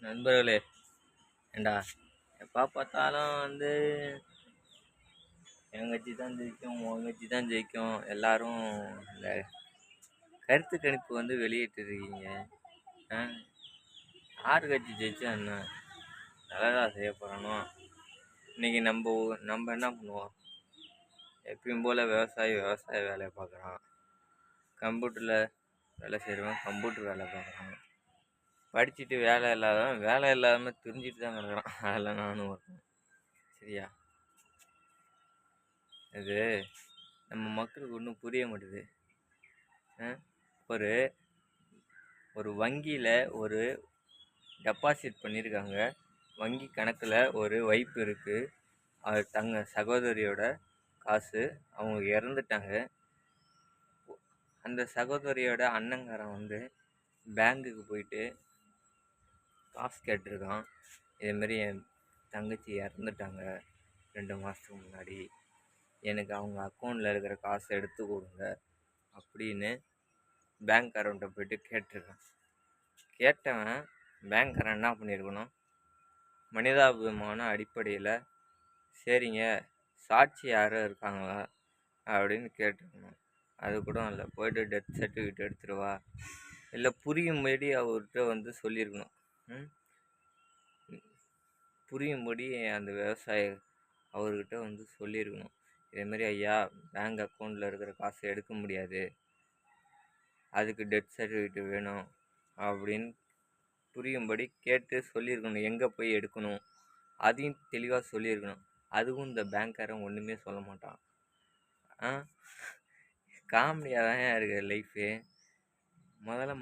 நண்பர்களே, ஏண்டா எப்போ பார்த்தாலும் என் கட்சி தான் ஜெயிக்கும், உன் கட்சி தான் ஜெயிக்கும், எல்லாரும் இந்த கருத்து கணிப்பு வெளியிட்டு இருக்கீங்க. யார் கட்சி ஜெயிச்சா என்ன? நல்லதா செய்ய போகிறானோ? இன்னைக்கு நம்ம என்ன பண்ணுவோம்? எப்பயும் போல் விவசாய வேலையை பார்க்குறான். கம்ப்யூட்டரில் வேலை செய்கிறவன் கம்ப்யூட்டர் வேலை பார்க்குறான். படிச்சுட்டு வேலை இல்லாமல் தெரிஞ்சுட்டு தான் கிடக்குறான். அதில் நானும் வரேன். சரியா? இது நம்ம மக்களுக்கு ஒன்றும் புரிய மாட்டுது. ஒரு ஒரு வங்கியில் ஒரு டெபாசிட் பண்ணியிருக்காங்க. வங்கி கணக்கில் ஒரு வைப்பு இருக்குது. அது சகோதரியோட காசு. அவங்க இறந்துட்டாங்க. அந்த சகோதரியோட அண்ணங்காரன் பேங்குக்கு போயிட்டு காசு கேட்டிருக்கான். இதேமாரி என் தங்கச்சி இறந்துட்டாங்க 2 மாதத்துக்கு முன்னாடி, எனக்கு அவங்க அக்கௌண்ட்டில் இருக்கிற காசை எடுத்து கொடுங்க அப்படின்னு பேங்க்காரன்ட்ட போயிட்டு கேட்டிருக்கான். கேட்டவன் பேங்க்காரன் என்ன பண்ணியிருக்கணும்? மனிதாபிமான அடிப்படையில் சரிங்க, சாட்சி யாரும் இருக்காங்களா அப்படின்னு கேட்டிருக்கணும். அது கூட இல்லை. போய்ட்டு டெத் சர்டிஃபிகேட் எடுத்துருவா, இல்லை புரியும்படி அவர்கிட்ட சொல்லியிருக்கணும். புரியும்படி அந்த விவசாயி அவர்கிட்ட சொல்லியிருக்கணும். இதேமாரி ஐயா, பேங்க் அக்கௌண்ட்டில் இருக்கிற காசை எடுக்க முடியாது, அதுக்கு டெத் சர்டிஃபிகேட் வேணும் அப்படின்னு புரியும்படி கேட்டு சொல்லியிருக்கணும். எங்கே போய் எடுக்கணும் அதையும் தெளிவாக சொல்லியிருக்கணும். அதுவும் இந்த பேங்க்காரன் ஒன்றுமே சொல்ல மாட்டான். காமெடியாக தான் இருக்குது லைஃபு. முதல்ல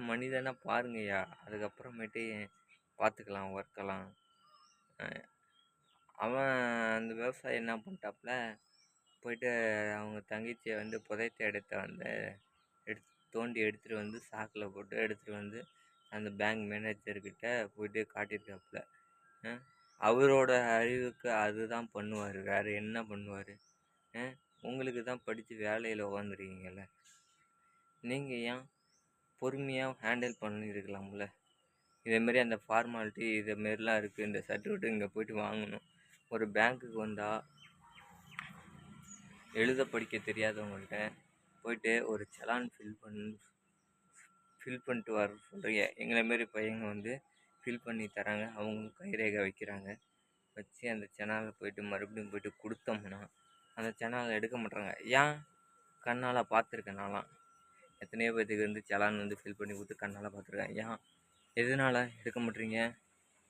மனிதனாக பாருங்கய்யா, அதுக்கப்புறமேட்டு பார்த்துக்கலாம், ஒர்க்கலாம். அவன் அந்த விவசாயி என்ன பண்ணிட்டாப்புல, போயிட்டு அவங்க தங்கச்சியை புதைத்த இடத்த தோண்டி எடுத்துகிட்டு சாக்கில் போட்டு எடுத்துகிட்டு அந்த பேங்க் மேனேஜர்கிட்ட போயிட்டு காட்டியிருக்காப்புல. அவரோட அறிவுக்கு அதுதான் பண்ணுவார், வேறு என்ன பண்ணுவார்? உங்களுக்கு தான் படித்து வேலையில் உட்காந்துருக்கீங்கல்ல, நீங்கள் ஏன் பொறுமையாக ஹேண்டில் பண்ணியிருக்கலாம்ல? இதேமாரி அந்த ஃபார்மாலிட்டி இதேமாரிலாம் இருக்குது, இந்த சர்டிஃபிகேட்டு இங்கே போய்ட்டு வாங்கணும். ஒரு பேங்க்குக்கு வந்தால் எழுத படிக்க தெரியாதவங்கள்ட்ட போயிட்டு ஒரு செலான் ஃபில் பண்ணிட்டு வர சொல்கிறீங்க. எங்களை மாரி பையங்க ஃபில் பண்ணி தராங்க. அவங்க கைரேகை வைக்கிறாங்க. வச்சு அந்த செலானை போயிட்டு மறுபடியும் போயிட்டு கொடுத்தோம்னா அந்த செலானை எடுக்க மாட்டாங்க. ஏன்? கண்ணால் பார்த்துருக்கேன். நான்லாம் எத்தனையோ பேர்த்துக்கு செலான் ஃபில் பண்ணி கொடுத்து கண்ணால் பார்த்துருக்கேன். ஏன் எதனால் எடுக்க மாட்டீங்க?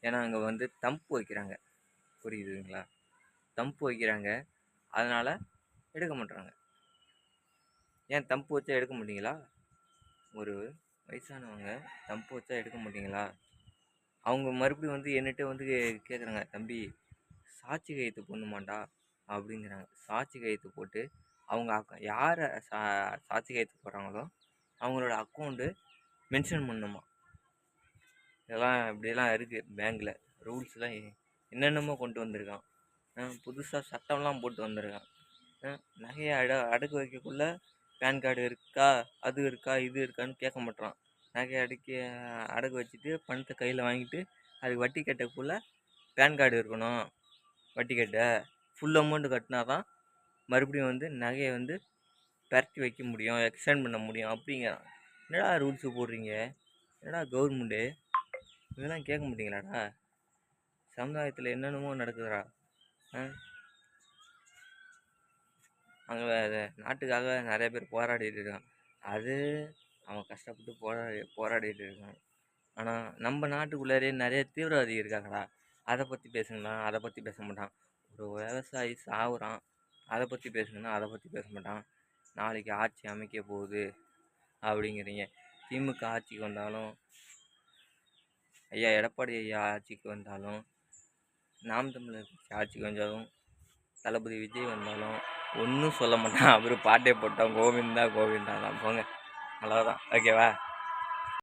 ஏன்னா அங்கே தம்பு வைக்கிறாங்க. புரியுதுங்களா? தம்பு வைக்கிறாங்க, அதனால் எடுக்க மாட்டுறாங்க. ஏன் தம்பு வச்சா எடுக்க மாட்டீங்களா? ஒரு வயசானவங்க தம்பு வச்சா எடுக்க மாட்டீங்களா? அவங்க மறுபடியும் என்கிட்ட கேட்குறாங்க, தம்பி சாட்சி கையெழுத்து போடணுமாண்டா அப்படிங்கிறாங்க. சாட்சி கையெழுத்து போட்டு அவங்க யாரை சாட்சி கையெழுத்து போடுறாங்களோ அவங்களோட அக்கௌண்ட்டு மென்ஷன் பண்ணணுமா? இதெல்லாம் இப்படியெல்லாம் இருக்குது பேங்கில். ரூல்ஸ்லாம் என்னென்னமோ கொண்டு வந்திருக்கான். புதுசாக சட்டம்லாம் போட்டு வந்திருக்கான். நகையை அடகு வைக்கக்குள்ள பேன் கார்டு இருக்கா, அது இருக்கா, இது இருக்கான்னு கேட்க மாட்டான். நகையை அடகு வச்சுட்டு பணத்தை கையில் வாங்கிட்டு அதுக்கு வட்டி கட்டக்குள்ளே பேன் கார்டு இருக்கணும். வட்டி கட்ட ஃபுல் அமௌண்ட்டு கட்டினா தான் மறுபடியும் நகையை பரட்டி வைக்க முடியும், எக்ஸ்டெண்ட் பண்ண முடியும் அப்படிங்கிறான். என்னடா ரூல்ஸு போடுறீங்க? என்னடா கவர்மெண்ட்டு? இதெல்லாம் கேட்க மாட்டீங்களாடா? சமுதாயத்தில் என்னென்னமோ நடக்குதுடா. அங்கே நாட்டுக்காக நிறைய பேர் போராடிட்டு இருக்கான். அது அவன் கஷ்டப்பட்டு போராடிட்டு இருக்கான். ஆனால் நம்ம நாட்டுக்குள்ளாரே நிறைய தீவிரவாதி இருக்காங்கடா. அதை பற்றி பேசுங்கன்னா அதை பற்றி பேச மாட்டான். ஒரு விவசாயி சாகுறான், அதை பற்றி பேசுங்கன்னா அதை பற்றி பேச மாட்டான். நாளைக்கு ஆட்சி அமைக்க போகுது அப்படிங்கிறீங்க. திமுக ஆட்சிக்கு வந்தாலும், ஐயா எடப்பாடி ஐயா ஆட்சிக்கு வந்தாலும், நாம் தமிழர் ஆட்சிக்கு வந்தாலும், தளபதி விஜய் வந்தாலும் ஒன்றும் சொல்ல மாட்டான். அவர் பாட்டே போட்டான், கோவிந்தா கோவிந்தா தான். போங்க, அவ்வளோதான். ஓகேவா?